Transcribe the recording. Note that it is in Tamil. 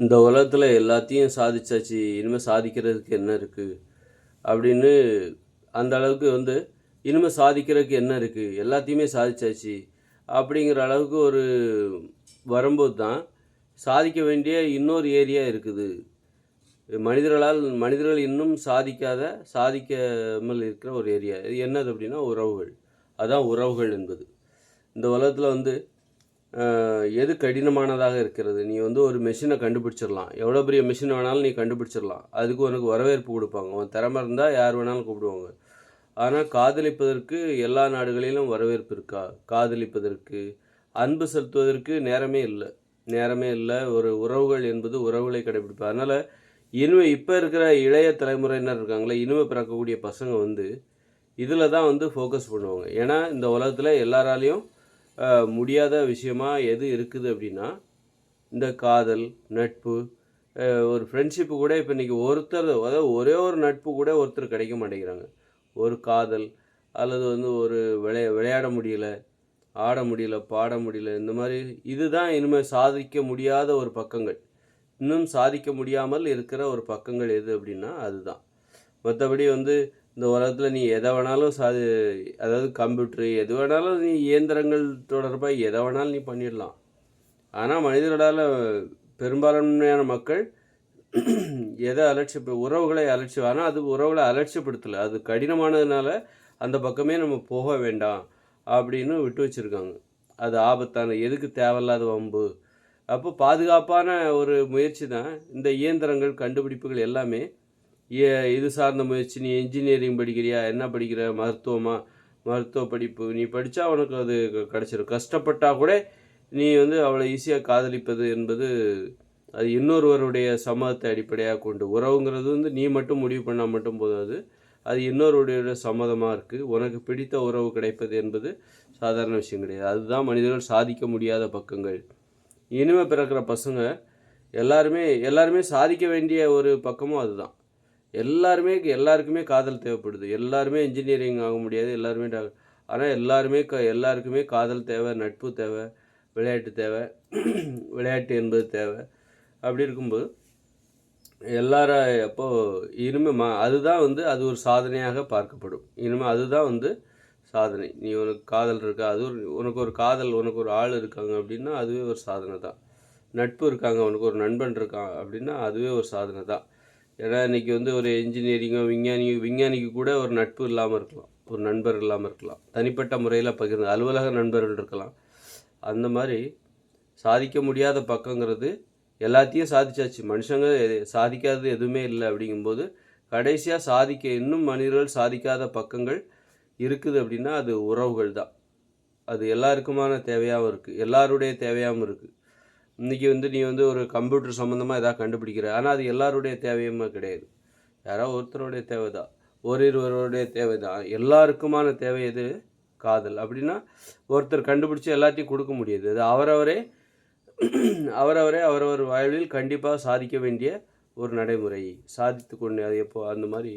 இந்த உலகத்தில் எல்லாத்தையும் சாதிச்சாச்சு, இனிமேல் சாதிக்கிறதுக்கு என்ன இருக்குது அப்படின்னு அந்த அளவுக்கு இனிமேல் சாதிக்கிறதுக்கு என்ன இருக்குது, எல்லாத்தையுமே சாதிச்சாச்சு அப்படிங்கிற அளவுக்கு ஒரு வரும்போது தான் சாதிக்க வேண்டிய இன்னொரு ஏரியா இருக்குது. மனிதர்கள் இன்னும் சாதிக்காமல் இருக்கிற ஒரு ஏரியா. இது என்னது அப்படின்னா உறவுகள். அதான் உறவுகள் என்பது. இந்த உலகத்தில் எது கடினமானதாக இருக்கிறது? நீ ஒரு மெஷினை கண்டுபிடிச்சிடலாம், எவ்வளோ பெரிய மிஷின் வேணாலும் நீ கண்டுபிடிச்சிடலாம், அதுக்கு உனக்கு வரவேற்பு கொடுப்பாங்க, உன் திறமை இருந்தால் யார் வேணாலும் கூப்பிடுவாங்க. ஆனால் காதலிப்பதற்கு எல்லா நாடுகளிலும் வரவேற்பு இருக்கா? காதலிப்பதற்கு, அன்பு செலுத்துவதற்கு நேரமே இல்லை. ஒரு உறவுகள் என்பது உறவுகளை கடைபிடிப்பார். அதனால் இப்போ இருக்கிற இளைய தலைமுறையினர் இருக்காங்களே, இனிமே பிறக்கக்கூடிய பசங்க இதில் தான் ஃபோக்கஸ் பண்ணுவாங்க. ஏன்னா இந்த உலகத்தில் எல்லாராலையும் முடியாத விஷயமா எது இருக்குது அப்படின்னா இந்த காதல், நட்பு, ஒரு ஃப்ரெண்ட்ஷிப்பு கூட இப்போ இன்றைக்கி அதாவது ஒரே ஒரு நட்பு கூட ஒருத்தர் கிடைக்க மாட்டேங்கிறாங்க. ஒரு காதல் அல்லது ஒரு விளையாட முடியல, ஆட முடியல, பாட முடியல, இந்த மாதிரி இதுதான் இனிமேல் சாதிக்க முடியாத ஒரு பக்கங்கள். இன்னும் சாதிக்க முடியாமல் இருக்கிற ஒரு பக்கங்கள் எது அப்படின்னா அதுதான். மற்றபடி இந்த உலகத்தில் நீ எதை வேணாலும் அதாவது கம்ப்யூட்ரு, எது வேணாலும் நீ இயந்திரங்கள் தொடர்பாக எதை வேணாலும் நீ பண்ணிடலாம். ஆனால் மனிதர்களால் பெரும்பான்மையான மக்கள் எதை உறவுகளை ஆனால் அது உறவுகளை அலட்சியப்படுத்தலை. அது கடினமானதுனால அந்த பக்கமே நம்ம போக வேண்டாம் அப்படின்னு விட்டு வச்சுருக்காங்க. அது ஆபத்தான, எதுக்கு தேவையில்லாத வம்பு. அப்போ பாதுகாப்பான ஒரு முயற்சி தான் இந்த இயந்திரங்கள், கண்டுபிடிப்புகள் எல்லாமே. இது சார்ந்த முயற்சி. நீ இன்ஜினியரிங் படிக்கிறியா, என்ன படிக்கிற, மருத்துவ படிப்பு நீ படித்தா உனக்கு அது கிடச்சிடும். கஷ்டப்பட்டால் கூட நீ அவ்வளோ ஈஸியாக காதலிப்பது என்பது அது இன்னொருவருடைய சம்மதத்தை அடிப்படையாக கொண்டு. உறவுங்கிறது நீ மட்டும் முடிவு பண்ணால் மட்டும் போதாது, அது இன்னொருடைய சம்மதமாக இருக்குது. உனக்கு பிடித்த உறவு கிடைப்பது என்பது சாதாரண விஷயம் கிடையாது. அதுதான் மனிதர்கள் சாதிக்க முடியாத பக்கங்கள். இனிமேல் பிறக்கிற பசங்க எல்லாருமே சாதிக்க வேண்டிய ஒரு பக்கமும் அதுதான். எல்லாருக்குமே காதல் தேவைப்படுது. எல்லாருமே இன்ஜினியரிங் ஆக முடியாது, எல்லாருமே ஆனால் எல்லாருக்குமே காதல் தேவை, நட்பு தேவை, விளையாட்டு தேவை, விளையாட்டு என்பது தேவை. அப்படி இருக்கும்போது இனிமேல் அதுதான் அது ஒரு சாதனையாக பார்க்கப்படும். இனிமேல் அதுதான் சாதனை. நீ உனக்கு காதல் இருக்கா, உனக்கு ஒரு ஆள் இருக்காங்க அப்படின்னா அதுவே ஒரு சாதனை தான். நட்பு இருக்காங்க, உனக்கு ஒரு நண்பன் இருக்கான் அப்படின்னா அதுவே ஒரு சாதனை தான். ஏன்னா இன்றைக்கி ஒரு இன்ஜினியரிங்கோ விஞ்ஞானிக்கு கூட ஒரு நட்பு இல்லாமல் இருக்கலாம், ஒரு நண்பர் இல்லாமல் இருக்கலாம், தனிப்பட்ட முறையில் பகிர்ந்து அலுவலக நண்பர்கள் இருக்கலாம். அந்த மாதிரி சாதிக்க முடியாத பக்கங்கிறது எல்லாத்தையும் சாதிச்சாச்சு. மனுஷங்க சாதிக்காதது எதுவுமே இல்லை. அப்படிங்கும்போது கடைசியாக இன்னும் மனிதர்கள் சாதிக்காத பக்கங்கள் இருக்குது அப்படின்னா அது உறவுகள் தான். அது எல்லாருக்குமான தேவையாகவும் இருக்குது, எல்லாருடைய தேவையாகவும் இருக்குது. இன்றைக்கி நீ ஒரு கம்ப்யூட்டர் சம்மந்தமாக எதாவது கண்டுபிடிக்கிற, ஆனால் அது எல்லாருடைய தேவையுமே கிடையாது. யாராவது ஒருத்தருடைய தேவை தான், இருவருடைய தேவை தான். எல்லாருக்குமான தேவை எது? காதல். அப்படின்னா ஒருத்தர் கண்டுபிடிச்சி எல்லாத்தையும் கொடுக்க முடியாது. அது அவரவர் வாழ்வில் கண்டிப்பாக சாதிக்க வேண்டிய ஒரு நடைமுறை. சாதித்து கொண்டு அது அந்த மாதிரி